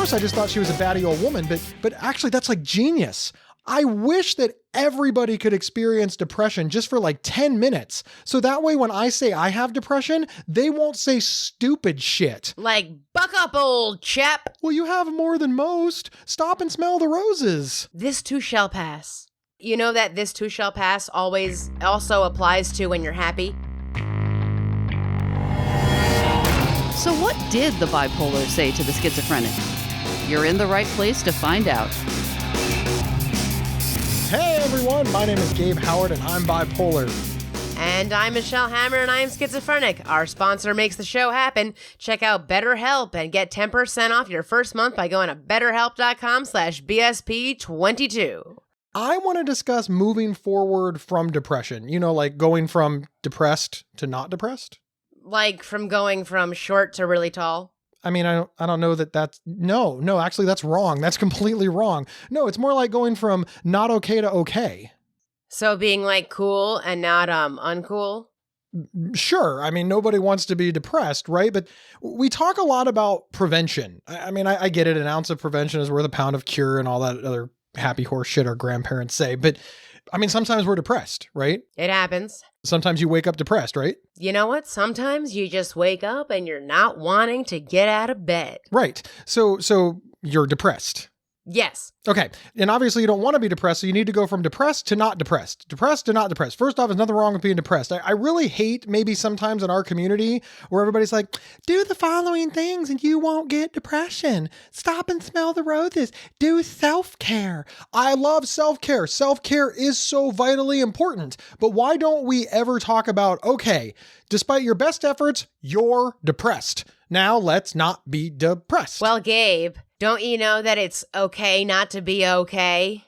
first I just thought she was a batty old woman, but actually that's like genius. I wish that everybody could experience depression just for like 10 minutes. So that way when I say I have depression, they won't say stupid shit. Like, buck up, old chap. Well, you have more than most. Stop and smell the roses. This too shall pass. You know that this too shall pass always also applies to when you're happy? So what did the bipolar say to the schizophrenic? You're in the right place to find out. Hey everyone, my name is Gabe Howard and I'm bipolar. And I'm Michelle Hammer and I'm schizophrenic. Our sponsor makes the show happen. Check out BetterHelp and get 10% off your first month by going to betterhelp.com/BSP22. I want to discuss moving forward from depression. You know, like going from depressed to not depressed. Like from going from short to really tall? I mean, I don't know that's, no, actually that's wrong. That's completely wrong. No, it's more like going from not okay to okay. So being like cool and not uncool? Sure. I mean, nobody wants to be depressed, right? But we talk a lot about prevention. I mean, I get it. An ounce of prevention is worth a pound of cure and all that other happy horse shit our grandparents say. But I mean, sometimes we're depressed, right? It happens. Sometimes you wake up depressed, right? You know what? Sometimes you just wake up and you're not wanting to get out of bed. Right. So you're depressed. Yes. Okay. And obviously you don't want to be depressed. So you need to go from depressed to not depressed. Depressed to not depressed. First off, there's nothing wrong with being depressed. I really hate maybe sometimes in our community where everybody's like, do the following things and you won't get depression. Stop and smell the roses. Do self-care. I love self-care. Self-care is so vitally important. But why don't we ever talk about, okay, despite your best efforts, you're depressed. Now let's not be depressed. Well, Gabe, don't you know that it's okay not to be okay?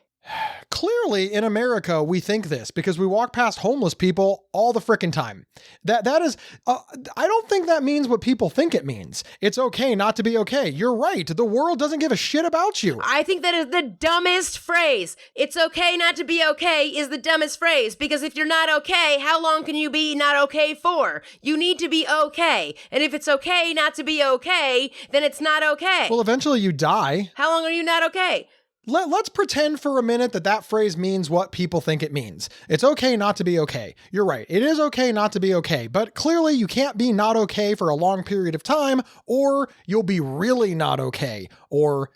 Clearly, in America, we think this because we walk past homeless people all the frickin' time. That is, I don't think that means what people think it means. It's okay not to be okay. You're right. The world doesn't give a shit about you. I think that is the dumbest phrase. It's okay not to be okay is the dumbest phrase because if you're not okay, how long can you be not okay for? You need to be okay. And if it's okay not to be okay, then it's not okay. Well, eventually you die. How long are you not okay? Let's pretend for a minute that phrase means what people think it means. It's okay not to be okay. You're right. It is okay not to be okay, but clearly you can't be not okay for a long period of time or you'll be really not okay or,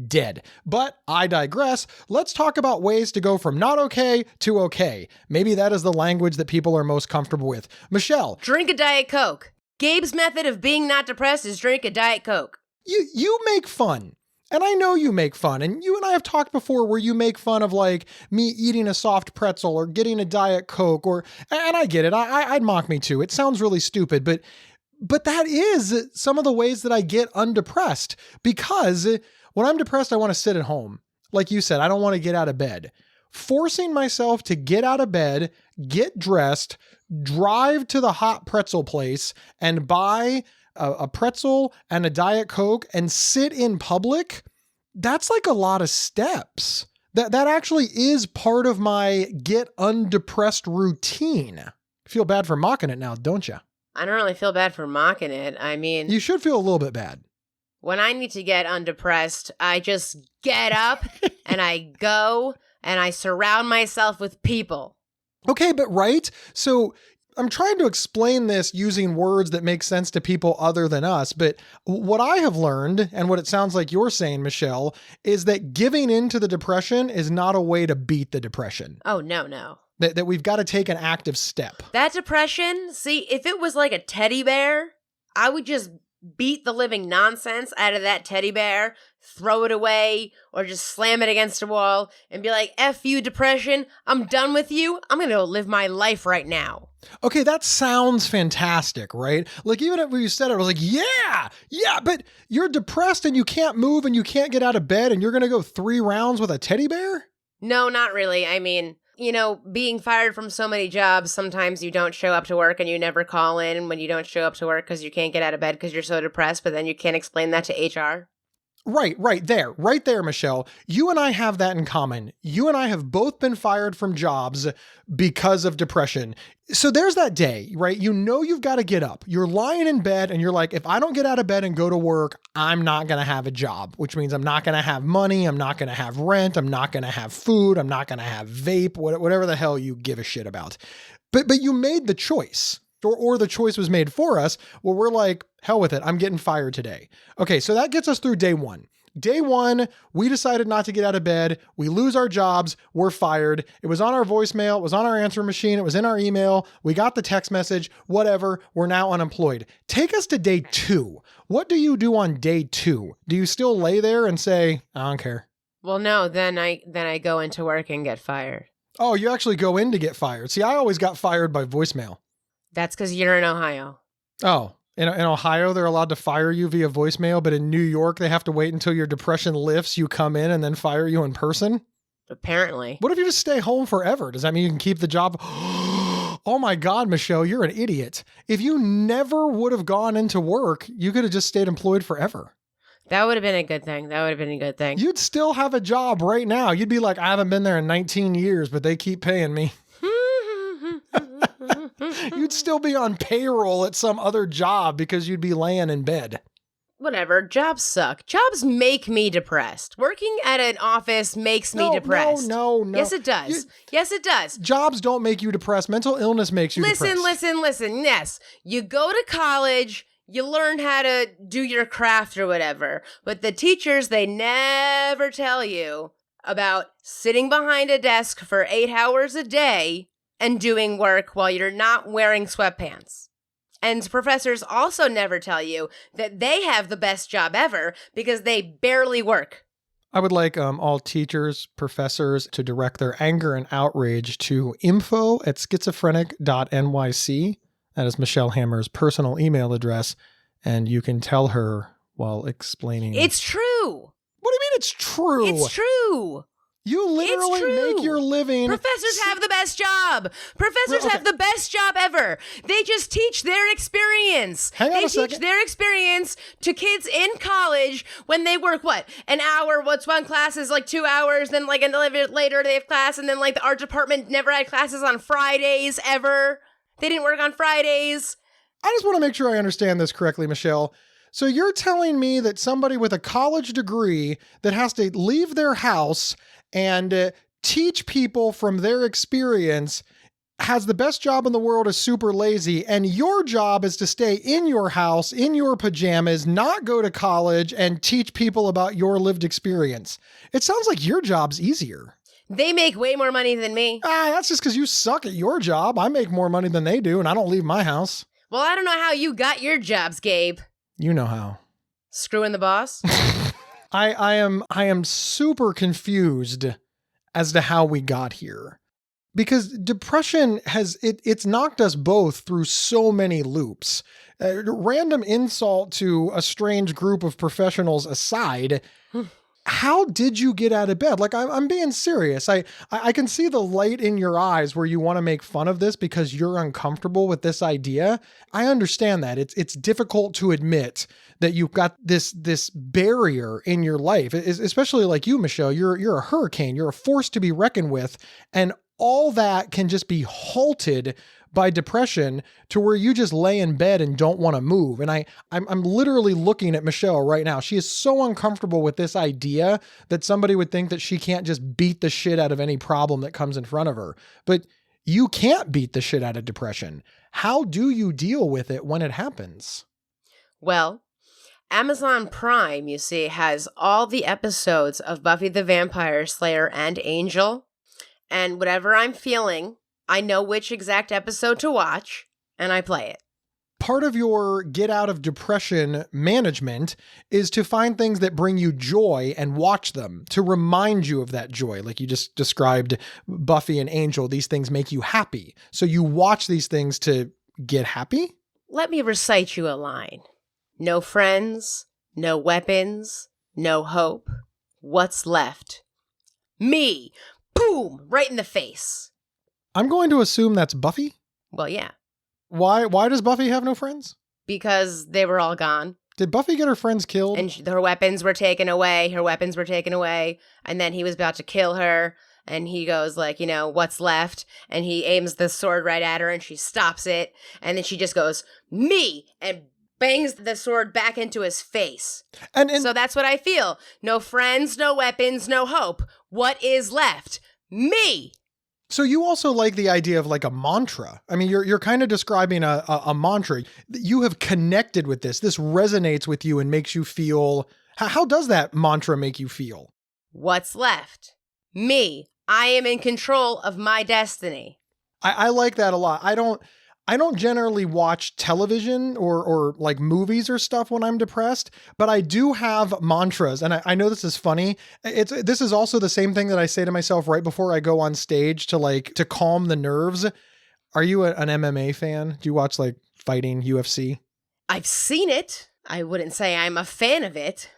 dead. But I digress. Let's talk about ways to go from not okay to okay. Maybe that is the language that people are most comfortable with. Michelle. Drink a Diet Coke. Gabe's method of being not depressed is drink a Diet Coke. You make fun. And I know you make fun, and you and I have talked before where you make fun of like me eating a soft pretzel or getting a Diet Coke and I get it. I'd mock me too. It sounds really stupid, but that is some of the ways that I get undepressed because when I'm depressed, I want to sit at home. Like you said, I don't want to get out of bed. Forcing myself to get out of bed, get dressed, drive to the hot pretzel place and buy a pretzel and a Diet Coke and sit in public, that's like a lot of steps. That actually is part of my get undepressed routine. I feel bad for mocking it now, don't you? I don't really feel bad for mocking it. I mean, you should feel a little bit bad. When I need to get undepressed, I just get up and I go and I surround myself with people. Okay, but right? So I'm trying to explain this using words that make sense to people other than us, but what I have learned, and what it sounds like you're saying, Michelle, is that giving into the depression is not a way to beat the depression. Oh, no. That we've got to take an active step. That depression, see, if it was like a teddy bear, I would just beat the living nonsense out of that teddy bear, throw it away, or just slam it against a wall and be like, F you, depression, I'm done with you. I'm going to go live my life right now. Okay, that sounds fantastic, right? Like even if you said it, I was like, yeah, but you're depressed and you can't move and you can't get out of bed and you're going to go 3 rounds with a teddy bear? No, not really. I mean, being fired from so many jobs, sometimes you don't show up to work and you never call in when you don't show up to work because you can't get out of bed because you're so depressed, but then you can't explain that to HR. Right there, Michelle. You and I have that in common. You and I have both been fired from jobs because of depression. So there's that day, right? You know you've got to get up. You're lying in bed and you're like, if I don't get out of bed and go to work, I'm not going to have a job, which means I'm not going to have money. I'm not going to have rent. I'm not going to have food. I'm not going to have vape, whatever the hell you give a shit about. But you made the choice. Or the choice was made for us. Well, we're like, hell with it. I'm getting fired today. Okay, so that gets us through day one. Day one, we decided not to get out of bed. We lose our jobs. We're fired. It was on our voicemail. It was on our answer machine. It was in our email. We got the text message, whatever. We're now unemployed. Take us to day two. What do you do on day two? Do you still lay there and say, I don't care? Well, no, then I go into work and get fired. Oh, you actually go in to get fired. See, I always got fired by voicemail. That's because you're in Ohio. Oh, in Ohio, they're allowed to fire you via voicemail, but in New York, they have to wait until your depression lifts, you come in, and then fire you in person? Apparently. What if you just stay home forever? Does that mean you can keep the job? Oh my God, Michelle, you're an idiot. If you never would have gone into work, you could have just stayed employed forever. That would have been a good thing. You'd still have a job right now. You'd be like, I haven't been there in 19 years, but they keep paying me. You'd still be on payroll at some other job because you'd be laying in bed. Whatever. Jobs suck. Jobs make me depressed. Working at an office makes me depressed. No. Yes, it does. Yes, it does. Jobs don't make you depressed. Mental illness makes you depressed. Listen. Yes. You go to college, you learn how to do your craft or whatever. But the teachers, they never tell you about sitting behind a desk for 8 hours a day and doing work while you're not wearing sweatpants. And professors also never tell you that they have the best job ever because they barely work. I would like all teachers, professors to direct their anger and outrage to info@schizophrenic.nyc. That is Michelle Hammer's personal email address. And you can tell her while explaining. It's true. What do you mean it's true? It's true. You literally make your living. Professors have the best job. Professors have the best job ever. They just teach their experience. They teach their experience to kids in college when they work, an hour? What's one class is like 2 hours. Then like a little bit later they have class. And then like the art department never had classes on Fridays ever. They didn't work on Fridays. I just want to make sure I understand this correctly, Michelle. So you're telling me that somebody with a college degree that has to leave their house and teach people from their experience has the best job in the world, is super lazy, and your job is to stay in your house, in your pajamas, not go to college, and teach people about your lived experience. It sounds like your job's easier. They make way more money than me. That's just because you suck at your job. I make more money than they do, and I don't leave my house. Well, I don't know how you got your jobs, Gabe. You know how. Screwing the boss? I am super confused as to how we got here. Because depression it's knocked us both through so many loops. Random insult to a strange group of professionals aside, how did you get out of bed? Like, I'm being serious. I can see the light in your eyes where you want to make fun of this because you're uncomfortable with this idea. I understand that. It's difficult to admit that you've got this barrier in your life, especially like you, Michelle. You're a hurricane. You're a force to be reckoned with. And all that can just be halted by depression to where you just lay in bed and don't want to move. And I'm literally looking at Michelle right now. She is so uncomfortable with this idea that somebody would think that she can't just beat the shit out of any problem that comes in front of her. But you can't beat the shit out of depression. How do you deal with it when it happens? Well, Amazon Prime, you see, has all the episodes of Buffy the Vampire Slayer and Angel. And whatever I'm feeling, I know which exact episode to watch, and I play it. Part of your get out of depression management is to find things that bring you joy and watch them to remind you of that joy. Like you just described Buffy and Angel, these things make you happy. So you watch these things to get happy? Let me recite you a line. No friends, no weapons, no hope. What's left? Me! Boom! Right in the face. I'm going to assume that's Buffy. Well, yeah. Why does Buffy have no friends? Because they were all gone. Did Buffy get her friends killed? And her weapons were taken away. And then he was about to kill her. And he goes like, what's left? And he aims the sword right at her and she stops it. And then she just goes, me! And bangs the sword back into his face. And so that's what I feel. No friends, no weapons, no hope. What is left? Me! So you also like the idea of like a mantra. I mean, you're kind of describing a mantra. You have connected with this. This resonates with you and makes you feel... How does that mantra make you feel? What's left? Me. I am in control of my destiny. I like that a lot. I don't generally watch television or like movies or stuff when I'm depressed, but I do have mantras. And I know this is funny. This is also the same thing that I say to myself right before I go on stage to calm the nerves. Are you an MMA fan? Do you watch like fighting, UFC? I've seen it. I wouldn't say I'm a fan of it.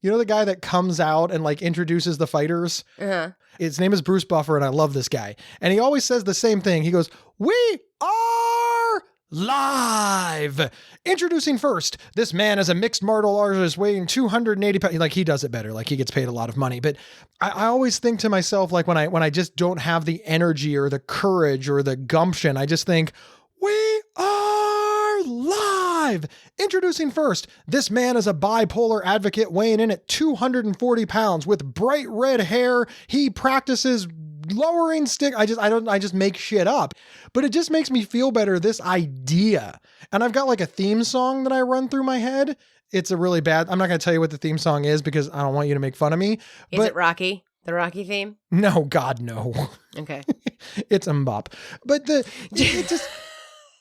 You know the guy that comes out and like introduces the fighters? Uh-huh. His name is Bruce Buffer, and I love this guy. And he always says the same thing. He goes, "We are live. Introducing first, this man is a mixed martial artist weighing 280 pounds." Like he does it better. Like he gets paid a lot of money. But I always think to myself, like when I just don't have the energy or the courage or the gumption, I just think, we are live. Introducing first, this man is a bipolar advocate weighing in at 240 pounds with bright red hair. He practices lowering stick. I just make shit up, but it just makes me feel better. This idea. And I've got like a theme song that I run through my head. It's a really bad, I'm not going to tell you what the theme song is because I don't want you to make fun of me. Is it Rocky? The Rocky theme? No, God, no. Okay. It's Mbop. But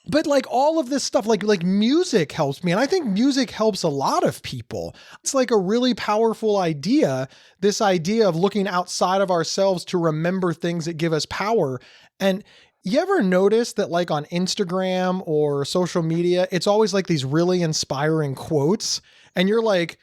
but like all of this stuff, like music helps me. And I think music helps a lot of people. It's like a really powerful idea, this idea of looking outside of ourselves to remember things that give us power. And you ever notice that like on Instagram or social media, it's always like these really inspiring quotes. And you're like,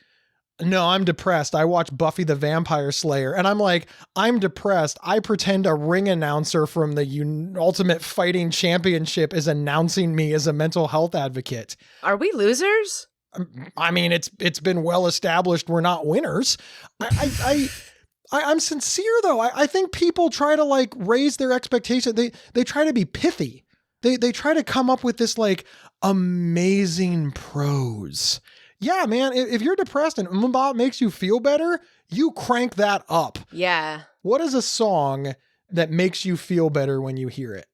no, I'm depressed. I watch Buffy the Vampire Slayer. And I'm like, I'm depressed. I pretend a ring announcer from the Ultimate Fighting Championship is announcing me as a mental health advocate. Are we losers? I mean, it's been well established we're not winners. I'm sincere though. I think people try to like raise their expectations. They try to be pithy. They try to come up with this like amazing prose. Yeah, man, if you're depressed and Mbop makes you feel better, you crank that up. Yeah. What is a song that makes you feel better when you hear it?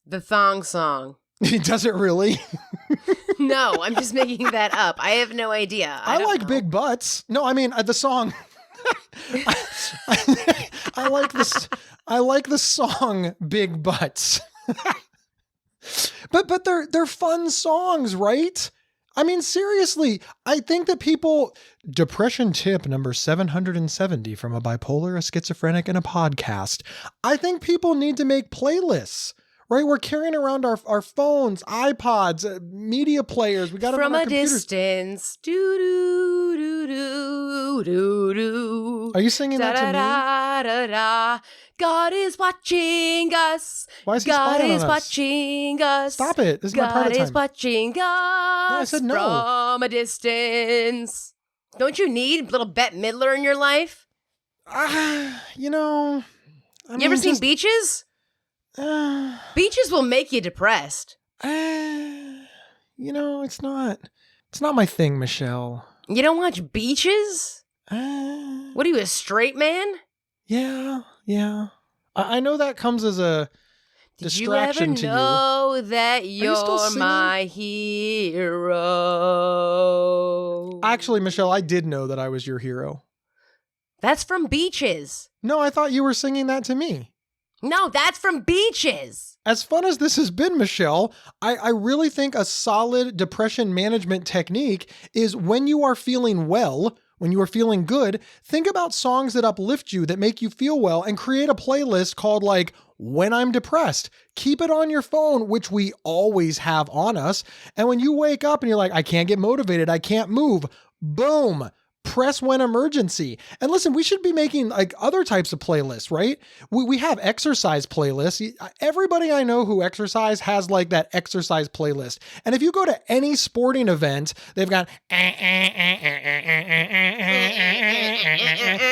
The thong song. Does it really? No, I'm just making that up. I have no idea. I like know. Big Butts. No, I mean the song. I like this. I like the song Big Butts. but they're fun songs, right? I mean, seriously, I think that depression tip number 770 from a bipolar, a schizophrenic, and a podcast. I think people need to make playlists, right? We're carrying around our phones, iPods, media players. We got it from on our a computers. Distance. Do do do do do do. Are you singing that to me? Da, da, da. God is watching us. Why is he God spying is on us? watching us. Stop it. This is my God private time. is watching us I said no. from a distance. Don't you need a little Bette Midler in your life? You know. You ever seen Beaches? Beaches will make you depressed. You know, it's not my thing, Michelle. You don't watch Beaches? What are you, a straight man? Yeah. I know that comes as a distraction to you. Did you ever know that you're my hero? Actually, Michelle, I did know that I was your hero. That's from Beaches. No, I thought you were singing that to me. No, that's from Beaches. As fun as this has been, Michelle, I really think a solid depression management technique is when you are feeling well, when you are feeling good, think about songs that uplift you, that make you feel well, and create a playlist called like When I'm Depressed. Keep it on your phone, which we always have on us. And when you wake up and you're like, I can't get motivated, I can't move, boom, press when emergency. And listen, we should be making like other types of playlists, right? We have exercise playlists. Everybody I know who exercise has like that exercise playlist. And if you go to any sporting event, they've got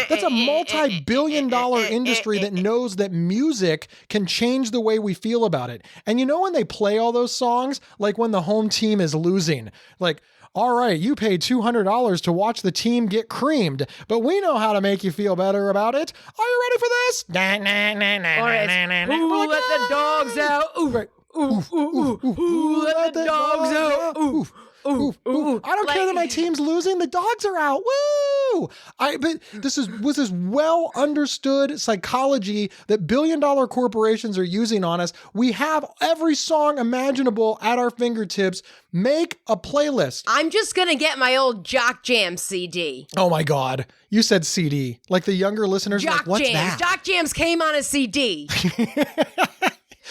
that's a multi-billion-dollar industry that knows that music can change the way we feel about it. And you know when they play all those songs, like when the home team is losing, like, all right, you paid $200 to watch the team get creamed, but we know how to make you feel better about it. Are you ready for this? Or it's, who let the dogs out? Ooh, Right. who let the dogs out? Ooh. Ooh. I don't care that my team's losing. The dogs are out. Woo! But this was this well understood psychology that billion-dollar corporations are using on us. We have every song imaginable at our fingertips. Make a playlist. I'm just gonna get my old Jock Jam CD. Oh my God. You said CD. Like the younger listeners are like, what's that? Jock Jams came on a CD.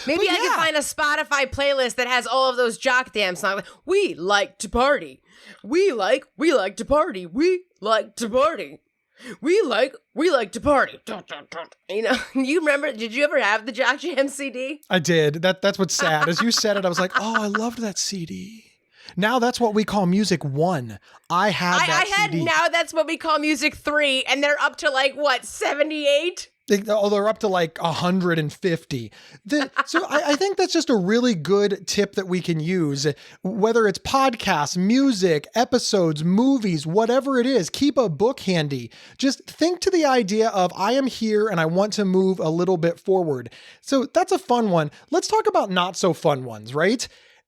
Maybe I can find a Spotify playlist that has all of those Jock Jam songs. We like to party. We like to party. We like to party. We like to party. You know, you remember, did you ever have the Jock Jam CD? I did. That's what's sad. As you said it, I was like, oh, I loved that CD. Now that's what we call Music 1. I had CD. Now that's what we call Music 3, and they're up to like, what, 78? They're up to like 150. So I think that's just a really good tip that we can use, whether it's podcasts, music, episodes, movies, whatever it is, keep a book handy. Just think to the idea of I am here and I want to move a little bit forward. So that's a fun one. Let's talk about not so fun ones, right?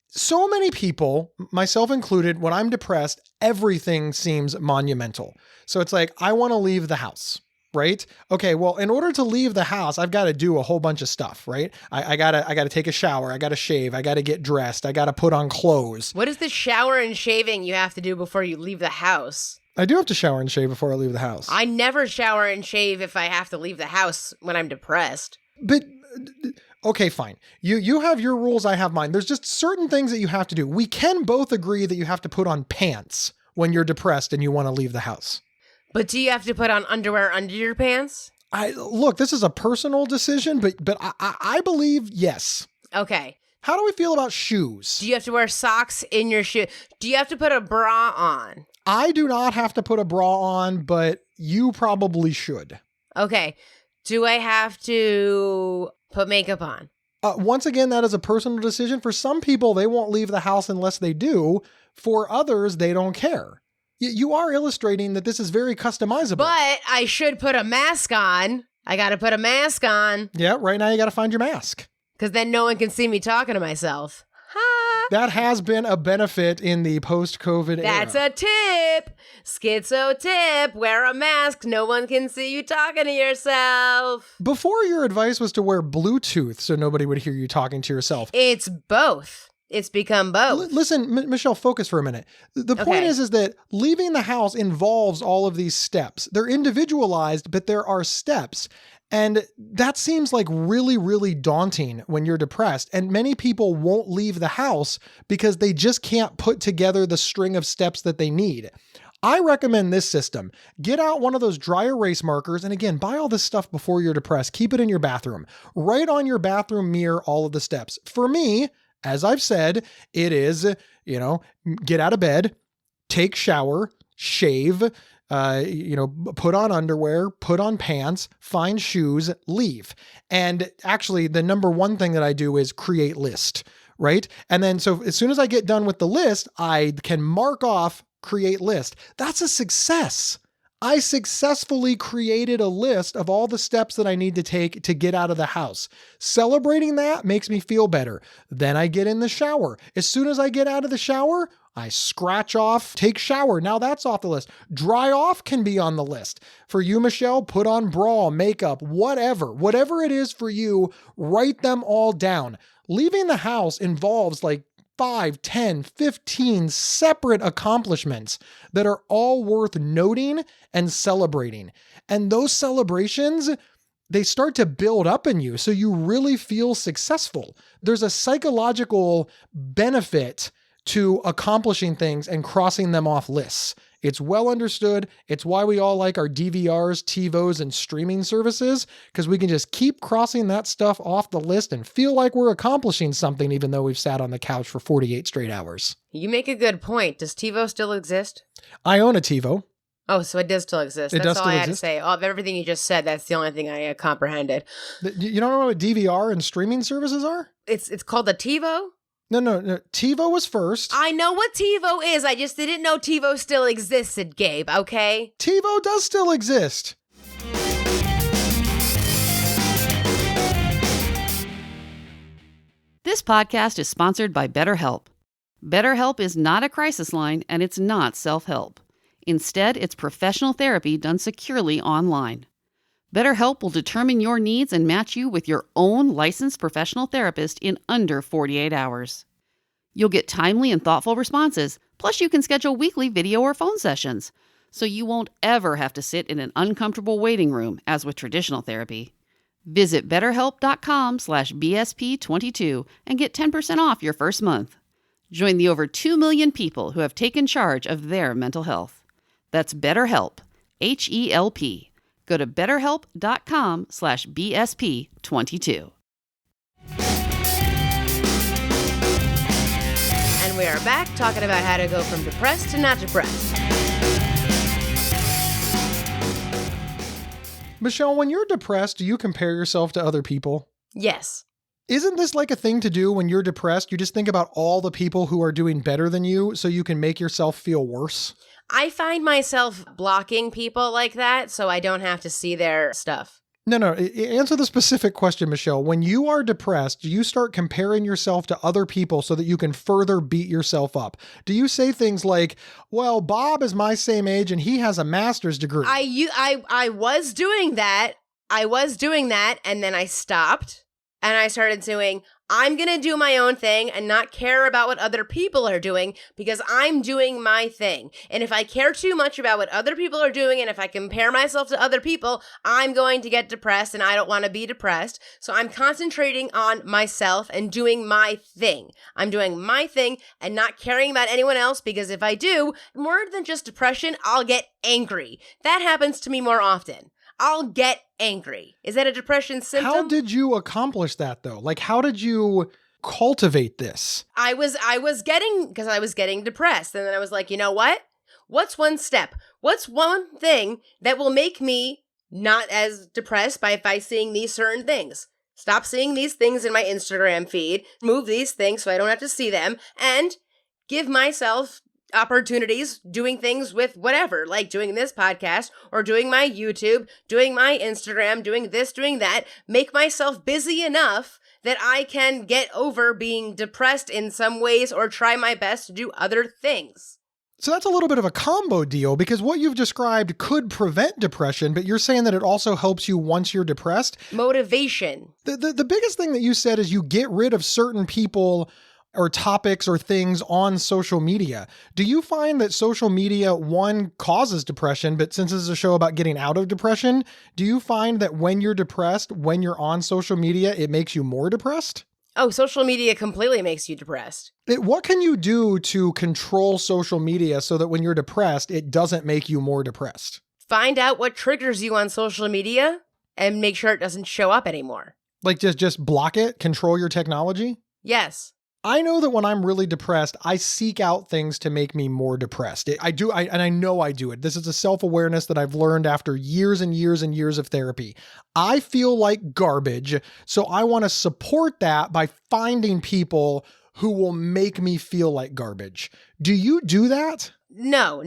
So many people, myself included, when I'm depressed, everything seems monumental. So it's like, I want to leave the house. Right? Okay. Well, in order to leave the house, I've got to do a whole bunch of stuff, right? I gotta take a shower. I gotta shave. I gotta get dressed. I gotta put on clothes. What is the shower and shaving you have to do before you leave the house? I do have to shower and shave before I leave the house. I never shower and shave if I have to leave the house when I'm depressed. But okay, fine. You have your rules. I have mine. There's just certain things that you have to do. We can both agree that you have to put on pants when you're depressed and you want to leave the house. But do you have to put on underwear under your pants? Look, this is a personal decision, but I believe yes. Okay. How do we feel about shoes? Do you have to wear socks in your shoe? Do you have to put a bra on? I do not have to put a bra on, but you probably should. Okay. Do I have to put makeup on? Once again, that is a personal decision. For some people, they won't leave the house unless they do. For others, they don't care. You are illustrating that this is very customizable. But I should put a mask on. I got to put a mask on. Yeah, right now you got to find your mask. Because then no one can see me talking to myself. Ha! That has been a benefit in the post-COVID era. That's a tip. Schizo tip. Wear a mask. No one can see you talking to yourself. Before, your advice was to wear Bluetooth so nobody would hear you talking to yourself. It's both. It's become both. Listen, Michelle, focus for a minute. The point is that leaving the house involves all of these steps. They're individualized, but there are steps. And that seems like really, really daunting when you're depressed. And many people won't leave the house because they just can't put together the string of steps that they need. I recommend this system. Get out one of those dry erase markers. And again, buy all this stuff before you're depressed. Keep it in your bathroom. Write on your bathroom mirror all of the steps. For me, as I've said, it is, get out of bed, take shower, shave, put on underwear, put on pants, find shoes, leave. And actually, the number one thing that I do is create list, right? And then so as soon as I get done with the list, I can mark off create list. That's a success. I successfully created a list of all the steps that I need to take to get out of the house. Celebrating that makes me feel better. Then I get in the shower. As soon as I get out of the shower, I scratch off, take shower. Now that's off the list. Dry off can be on the list. For you, Michelle, put on bra, makeup, whatever it is for you, write them all down. Leaving the house involves like 5, 10, 15 separate accomplishments that are all worth noting and celebrating. And those celebrations, they start to build up in you. So you really feel successful. There's a psychological benefit to accomplishing things and crossing them off lists. It's well understood. It's why we all like our DVRs, TiVos, and streaming services, because we can just keep crossing that stuff off the list and feel like we're accomplishing something even though we've sat on the couch for 48 straight hours. You make a good point. Does TiVo still exist? I own a TiVo. Oh, so it does still exist. It That's does all still I had exist. to say. Of everything you just said, that's the only thing I comprehended. You don't know what DVR and streaming services are? It's called a TiVo? No. TiVo was first. I know what TiVo is. I just didn't know TiVo still existed, Gabe, okay? TiVo does still exist. This podcast is sponsored by BetterHelp. BetterHelp is not a crisis line, and it's not self-help. Instead, it's professional therapy done securely online. BetterHelp will determine your needs and match you with your own licensed professional therapist in under 48 hours. You'll get timely and thoughtful responses, plus you can schedule weekly video or phone sessions, so you won't ever have to sit in an uncomfortable waiting room, as with traditional therapy. Visit betterhelp.com/BSP22 and get 10% off your first month. Join the over 2 million people who have taken charge of their mental health. That's BetterHelp, H-E-L-P. Go to betterhelp.com/BSP22. And we are back talking about how to go from depressed to not depressed. Michelle, when you're depressed, do you compare yourself to other people? Yes. Isn't this like a thing to do when you're depressed? You just think about all the people who are doing better than you so you can make yourself feel worse? I find myself blocking people like that so I don't have to see their stuff. No. Answer the specific question, Michelle. When you are depressed, do you start comparing yourself to other people so that you can further beat yourself up? Do you say things like, well, Bob is my same age and he has a master's degree? I was doing that. And then I stopped and I started doing, I'm going to do my own thing and not care about what other people are doing because I'm doing my thing. And if I care too much about what other people are doing and if I compare myself to other people, I'm going to get depressed and I don't want to be depressed. So I'm concentrating on myself and doing my thing. I'm doing my thing and not caring about anyone else because if I do, more than just depression, I'll get angry. That happens to me more often. I'll get angry. Is that a depression symptom? How did you accomplish that though? Like, how did you cultivate this? I was getting depressed. And then I was like, you know what? What's one step? What's one thing that will make me not as depressed by seeing these certain things? Stop seeing these things in my Instagram feed, move these things so I don't have to see them, and give myself opportunities doing things with whatever, like doing this podcast or doing my YouTube, doing my Instagram, doing this, doing that, make myself busy enough that I can get over being depressed in some ways or try my best to do other things. So that's a little bit of a combo deal because what you've described could prevent depression, but you're saying that it also helps you once you're depressed. Motivation. The biggest thing that you said is you get rid of certain people or topics or things on social media. Do you find that social media, one, causes depression, but since this is a show about getting out of depression, do you find that when you're depressed, when you're on social media, it makes you more depressed? Oh, social media completely makes you depressed. What can you do to control social media so that when you're depressed, it doesn't make you more depressed? Find out what triggers you on social media and make sure it doesn't show up anymore. Like just block it, control your technology? Yes. I know that when I'm really depressed, I seek out things to make me more depressed. And I know I do it. This is a self-awareness that I've learned after years and years and years of therapy. I feel like garbage, so I want to support that by finding people who will make me feel like garbage. Do you do that? No.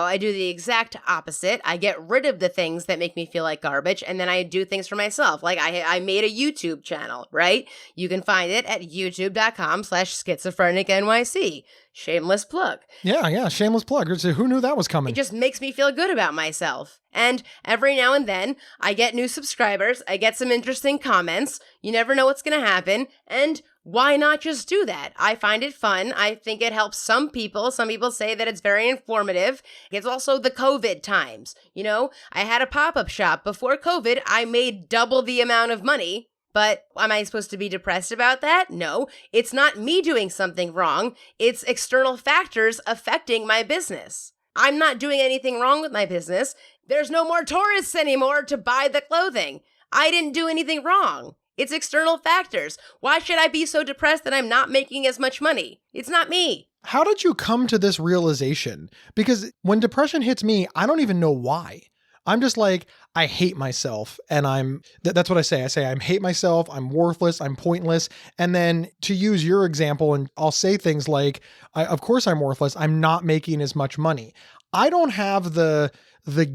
I do the exact opposite. I get rid of the things that make me feel like garbage, and then I do things for myself. Like I made a YouTube channel, right? You can find it at youtube.com/schizophrenic.nyc. Shameless plug. Yeah, shameless plug. So who knew that was coming? It just makes me feel good about myself. And every now and then, I get new subscribers. I get some interesting comments. You never know what's going to happen. And why not just do that? I find it fun. I think it helps some people. Some people say that it's very informative. It's also the COVID times. You know, I had a pop-up shop. Before COVID, I made double the amount of money. But am I supposed to be depressed about that? No, it's not me doing something wrong. It's external factors affecting my business. I'm not doing anything wrong with my business. There's no more tourists anymore to buy the clothing. I didn't do anything wrong. It's external factors. Why should I be so depressed that I'm not making as much money? It's not me. How did you come to this realization? Because when depression hits me, I don't even know why. I'm just like, I hate myself. And that's what I say. I say, I hate myself. I'm worthless. I'm pointless. And then to use your example, and I'll say things like, of course I'm worthless. I'm not making as much money. I don't have the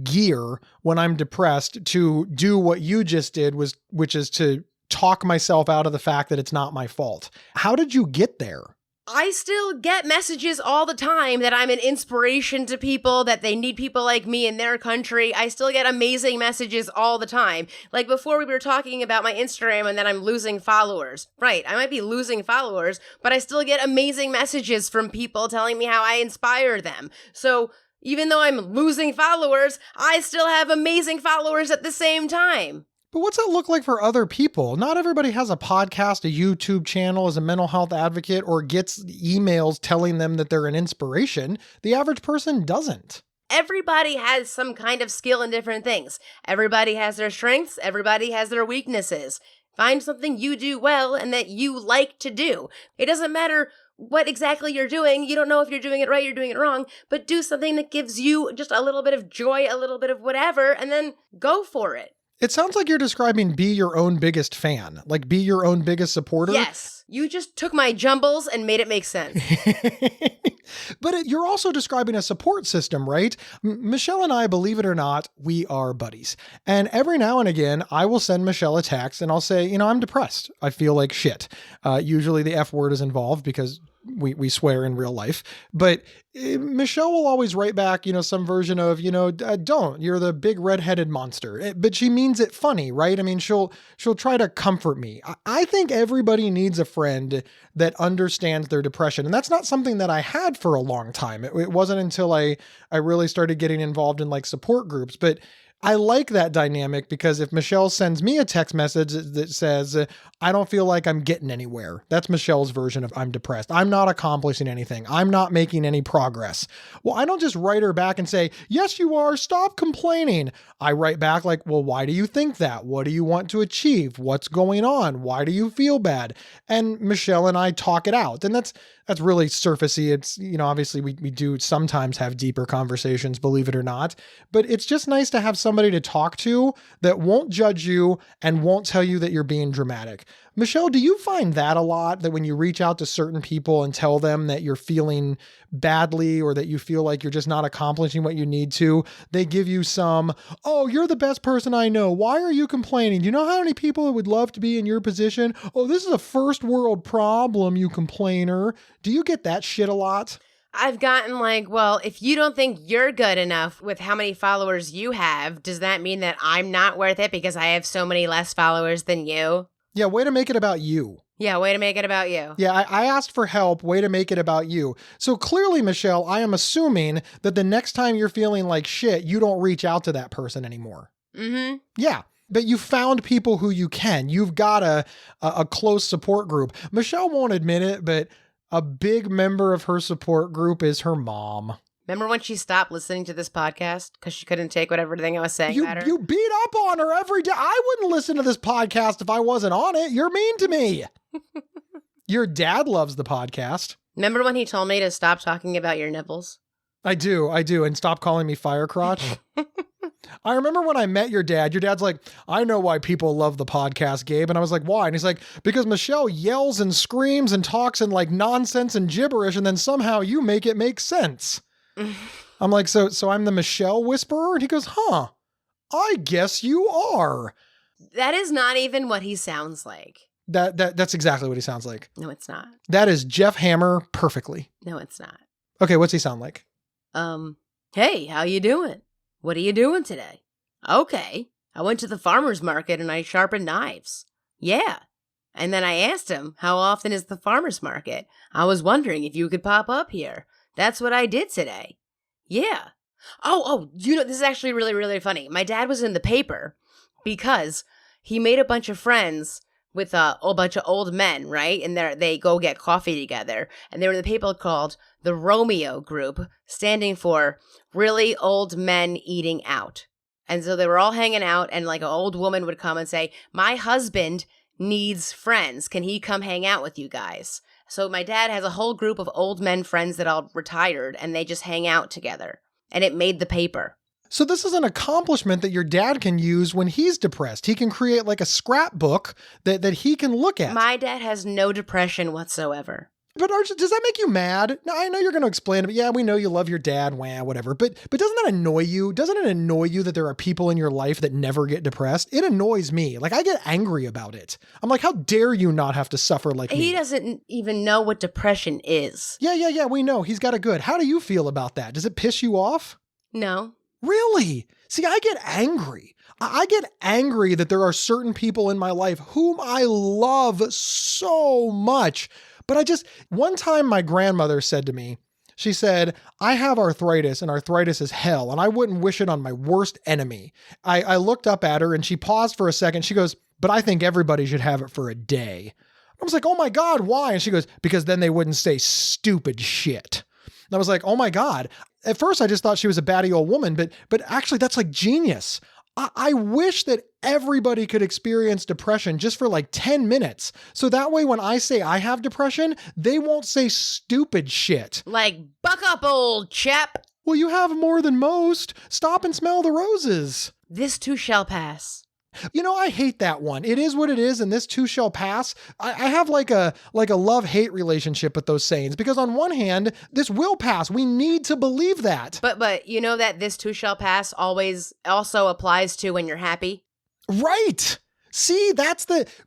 gear when I'm depressed to do what you just did, which is to talk myself out of the fact that it's not my fault. How did you get there? I still get messages all the time that I'm an inspiration to people, that they need people like me in their country. I still get amazing messages all the time. Like before we were talking about my Instagram and that I'm losing followers. Right, I might be losing followers, but I still get amazing messages from people telling me how I inspire them. So even though I'm losing followers, I still have amazing followers at the same time. But what's that look like for other people? Not everybody has a podcast, a YouTube channel as a mental health advocate, or gets emails telling them that they're an inspiration. The average person doesn't. Everybody has some kind of skill in different things. Everybody has their strengths. Everybody has their weaknesses. Find something you do well and that you like to do. It doesn't matter what exactly you're doing. You don't know if you're doing it right, you're doing it wrong, but do something that gives you just a little bit of joy, a little bit of whatever, and then go for it. It sounds like you're describing be your own biggest fan, like be your own biggest supporter. Yes. You just took my jumbles and made it make sense. But you're also describing a support system, right? Michelle and I, believe it or not, we are buddies. And every now and again, I will send Michelle a text and I'll say, I'm depressed. I feel like shit. Usually the F word is involved because we swear in real life. But Michelle will always write back, some version of, don't, you're the big redheaded monster. But she means it funny, right? I mean, she'll try to comfort me. I think everybody needs a friend that understands their depression. And that's not something that I had for a long time. It wasn't until I really started getting involved in like support groups. But I like that dynamic because if Michelle sends me a text message that says, I don't feel like I'm getting anywhere. That's Michelle's version of I'm depressed. I'm not accomplishing anything. I'm not making any progress. Well, I don't just write her back and say, yes, you are. Stop complaining. I write back like, well, why do you think that? What do you want to achieve? What's going on? Why do you feel bad? And Michelle and I talk it out. And that's really surfacey. It's, obviously we do sometimes have deeper conversations, believe it or not, but it's just nice to have somebody to talk to that won't judge you and won't tell you that you're being dramatic. Michelle, do you find that a lot, that when you reach out to certain people and tell them that you're feeling badly or that you feel like you're just not accomplishing what you need to, they give you some, oh, you're the best person I know. Why are you complaining? Do you know how many people would love to be in your position? Oh, this is a first world problem, you complainer. Do you get that shit a lot? I've gotten like, well, if you don't think you're good enough with how many followers you have, does that mean that I'm not worth it because I have so many less followers than you? Yeah, way to make it about you. Yeah, way to make it about you. Yeah, I asked for help, way to make it about you. So clearly, Michelle, I am assuming that the next time you're feeling like shit, you don't reach out to that person anymore. Mm-hmm. Yeah. But you found people who you can. You've got a close support group. Michelle won't admit it, but a big member of her support group is her mom. Remember when she stopped listening to this podcast because she couldn't take whatever thing I was saying about her? You beat up on her every day. I wouldn't listen to this podcast if I wasn't on it. You're mean to me. Your dad loves the podcast. Remember when he told me to stop talking about your nipples? I do. And stop calling me fire crotch. I remember when I met your dad's like, I know why people love the podcast, Gabe. And I was like, why? And he's like, because Michelle yells and screams and talks in like nonsense and gibberish. And then somehow you make it make sense. I'm like, so I'm the Michelle whisperer? And he goes, I guess you are. That is not even what he sounds like. That's exactly what he sounds like. No, it's not. That is Jeff Hammer perfectly. No, it's not. Okay, what's he sound like? Hey, how you doing? What are you doing today? Okay. I went to the farmer's market and I sharpened knives. Yeah. And then I asked him, how often is the farmer's market? I was wondering if you could pop up here. That's what I did today. Yeah. Oh, this is actually really, really funny. My dad was in the paper because he made a bunch of friends with a whole bunch of old men, right? And they go get coffee together. And they were in the paper called the Romeo Group, standing for Really Old Men Eating Out. And so they were all hanging out, and like an old woman would come and say, my husband needs friends. Can he come hang out with you guys? So my dad has a whole group of old men friends that all retired, and they just hang out together. And it made the paper. So this is an accomplishment that your dad can use when he's depressed. He can create like a scrapbook that he can look at. My dad has no depression whatsoever. But Archie, does that make you mad? Now, I know you're going to explain it, but yeah, we know you love your dad, whatever. But doesn't that annoy you? Doesn't it annoy you that there are people in your life that never get depressed? It annoys me. Like, I get angry about it. I'm like, how dare you not have to suffer like me? He doesn't even know what depression is. Yeah, we know. He's got it good. How do you feel about that? Does it piss you off? No. Really? See, I get angry. I get angry that there are certain people in my life whom I love so much. But one time my grandmother said to me, she said, I have arthritis and arthritis is hell and I wouldn't wish it on my worst enemy. I looked up at her and she paused for a second. She goes, but I think everybody should have it for a day. I was like, oh my God, why? And she goes, because then they wouldn't say stupid shit. And I was like, oh my God. At first I just thought she was a batty old woman, but actually that's like genius. I wish that everybody could experience depression just for like 10 minutes. So that way, when I say I have depression, they won't say stupid shit. Like, buck up, old chap. Well, you have more than most. Stop and smell the roses. This too shall pass. You know, I hate that one. It is what it is, and this too shall pass. I have like a love-hate relationship with those sayings, because on one hand, this will pass. We need to believe that. But you know that this too shall pass always also applies to when you're happy? Right. See,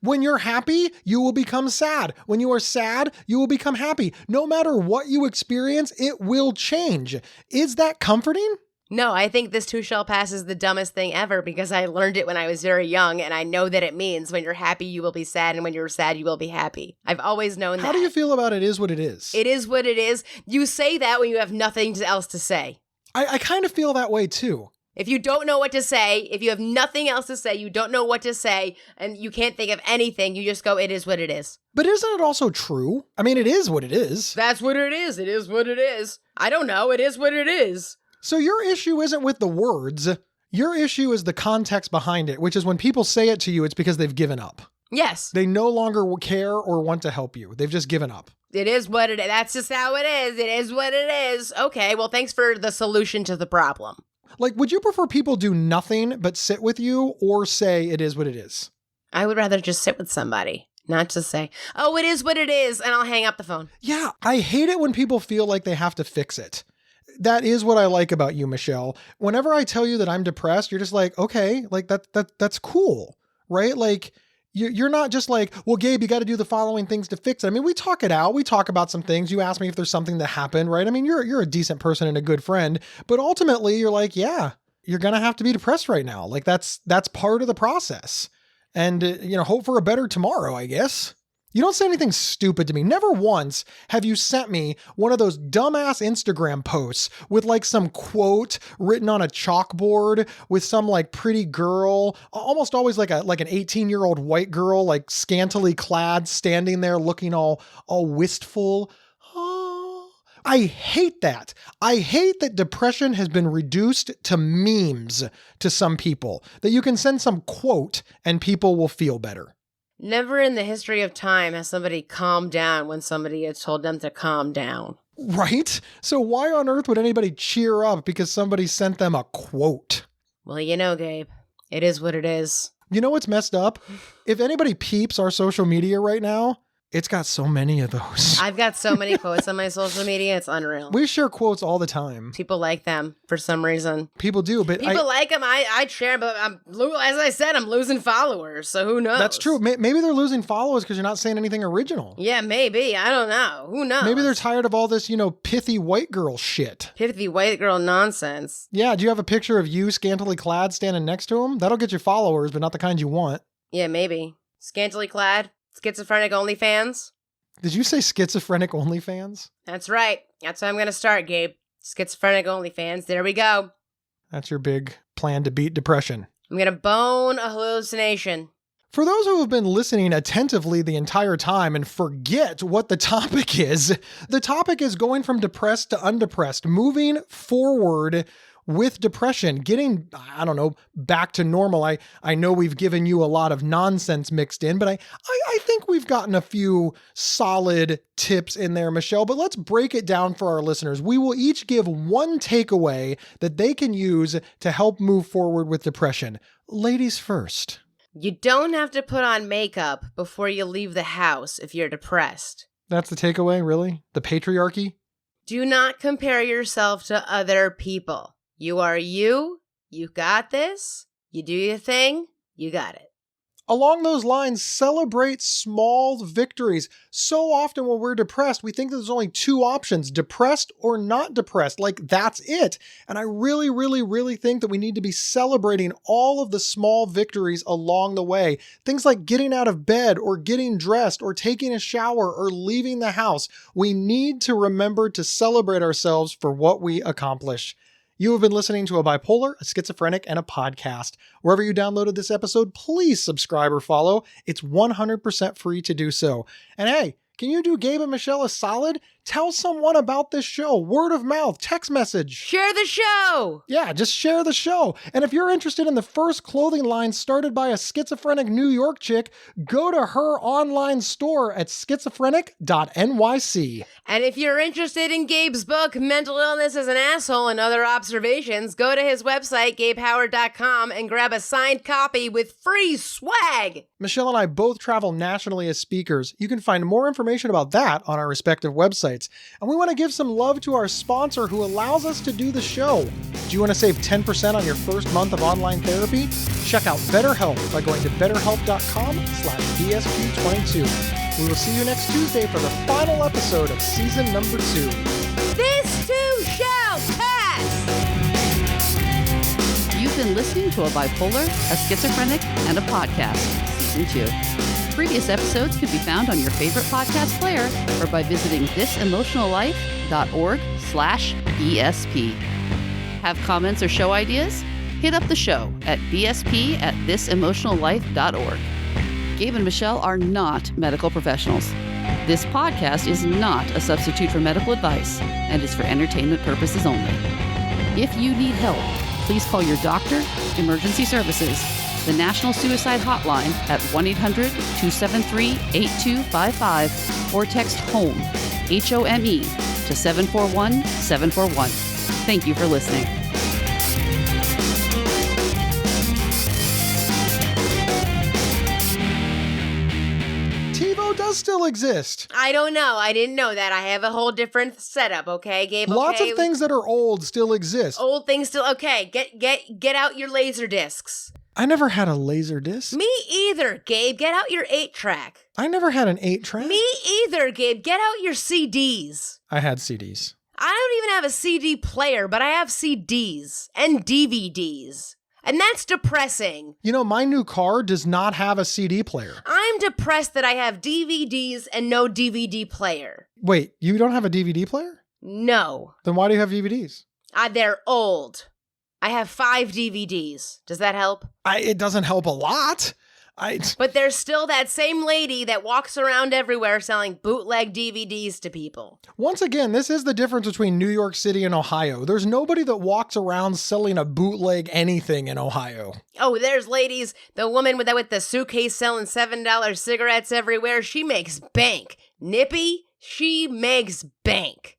when you're happy, you will become sad. When you are sad, you will become happy. No matter what you experience, it will change. Is that comforting? No, I think this too shall pass is the dumbest thing ever because I learned it when I was very young and I know that it means when you're happy, you will be sad, and when you're sad, you will be happy. I've always known that. How do you feel about it is what it is? It is what it is. You say that when you have nothing else to say. I kind of feel that way too. If you don't know what to say, if you have nothing else to say, you don't know what to say, and you can't think of anything, you just go, it is what it is. But isn't it also true? I mean, it is what it is. That's what it is. It is what it is. I don't know. It is what it is. So your issue isn't with the words. Your issue is the context behind it, which is when people say it to you, it's because they've given up. Yes. They no longer care or want to help you. They've just given up. It is what it is. That's just how it is. It is what it is. Okay, well, thanks for the solution to the problem. Like, would you prefer people do nothing but sit with you or say it is what it is? I would rather just sit with somebody, not just say, oh, it is what it is, and I'll hang up the phone. Yeah, I hate it when people feel like they have to fix it. That is what I like about you, Michelle. Whenever I tell you that I'm depressed, you're just like, okay, like that's cool, right? Like you're not just like, well, Gabe, you got to do the following things to fix it. I mean, we talk it out. We talk about some things. You ask me if there's something that happened, right? I mean, you're a decent person and a good friend, but ultimately you're like, yeah, you're going to have to be depressed right now. Like that's part of the process. And, hope for a better tomorrow, I guess. You don't say anything stupid to me. Never once have you sent me one of those dumbass Instagram posts with like some quote written on a chalkboard with some like pretty girl, almost always like an 18-year-old white girl, like scantily clad, standing there looking all wistful. Oh, I hate that. I hate that depression has been reduced to memes to some people, that you can send some quote and people will feel better. Never in the history of time has somebody calmed down when somebody has told them to calm down. Right? So why on earth would anybody cheer up because somebody sent them a quote? Well, Gabe, it is what it is. You know what's messed up? If anybody peeps our social media right now, it's got so many of those. I've got so many quotes on my social media. It's unreal. We share quotes all the time. People like them for some reason. People do, but people like them. I share them, but as I said, I'm losing followers. So who knows? That's true. Maybe they're losing followers because you're not saying anything original. Yeah, maybe. I don't know. Who knows? Maybe they're tired of all this, pithy white girl shit. Pithy white girl nonsense. Yeah. Do you have a picture of you scantily clad standing next to them? That'll get you followers, but not the kind you want. Yeah, maybe. Scantily clad, schizophrenic OnlyFans. Did you say schizophrenic OnlyFans? That's right. That's how I'm going to start, Gabe. Schizophrenic OnlyFans. There we go. That's your big plan to beat depression. I'm going to bone a hallucination. For those who have been listening attentively the entire time and forget what the topic is going from depressed to undepressed, moving forward with depression, getting, back to normal. I know we've given you a lot of nonsense mixed in, but I think we've gotten a few solid tips in there, Michelle, but let's break it down for our listeners. We will each give one takeaway that they can use to help move forward with depression. Ladies first. You don't have to put on makeup before you leave the house if you're depressed. That's the takeaway, really? The patriarchy? Do not compare yourself to other people. You are you. You got this. You do your thing. You got it. Along those lines, celebrate small victories. So often when we're depressed, we think there's only two options, depressed or not depressed. Like, that's it. And I really, really, really think that we need to be celebrating all of the small victories along the way. Things like getting out of bed or getting dressed or taking a shower or leaving the house. We need to remember to celebrate ourselves for what we accomplish. You have been listening to A Bipolar, a Schizophrenic, and a podcast. Wherever you downloaded this episode, please subscribe or follow. It's 100% free to do so. And hey, can you do Gabe and Michelle a solid? Tell someone about this show. Word of mouth, text message. Share the show. Yeah, just share the show. And if you're interested in the first clothing line started by a schizophrenic New York chick, go to her online store at schizophrenic.nyc. And if you're interested in Gabe's book, Mental Illness as an Asshole and Other Observations, go to his website, gabehoward.com, and grab a signed copy with free swag. Michelle and I both travel nationally as speakers. You can find more information about that on our respective websites. And we want to give some love to our sponsor who allows us to do the show. Do you want to save 10% on your first month of online therapy? Check out BetterHelp by going to betterhelp.com/BSP22. We will see you next Tuesday for the final episode of season number 2. This too shall pass! You've been listening to A Bipolar, a Schizophrenic, and a Podcast, Season 2. Previous episodes can be found on your favorite podcast player or by visiting thisemotionallife.org/BSP. Have comments or show ideas? Hit up the show at bsp@thisemotionallife.org. Gabe and Michelle are not medical professionals. This podcast is not a substitute for medical advice and is for entertainment purposes only. If you need help, please call your doctor, emergency services, the National Suicide Hotline at 1-800-273-8255 or text HOME, HOME, to 741-741. Thank you for listening. TiVo does still exist. I don't know. I didn't know that. I have a whole different setup, okay, Gabe? Lots okay? of things that are old still exist. Old things still... Okay, get out your laser discs. I never had a laser disc. Me either, Gabe. Get out your 8-track. I never had an 8-track. Me either, Gabe. Get out your CDs. I had CDs. I don't even have a CD player, but I have CDs and DVDs. And that's depressing. You know, my new car does not have a CD player. I'm depressed that I have DVDs and no DVD player. Wait, you don't have a DVD player? No. Then why do you have DVDs? They're old. I have 5 DVDs. Does that help? It doesn't help a lot. But there's still that same lady that walks around everywhere selling bootleg DVDs to people. Once again, this is the difference between New York City and Ohio. There's nobody that walks around selling a bootleg anything in Ohio. Oh, there's ladies. The woman with the suitcase selling $7 cigarettes everywhere. She makes bank. Nippy, she makes bank.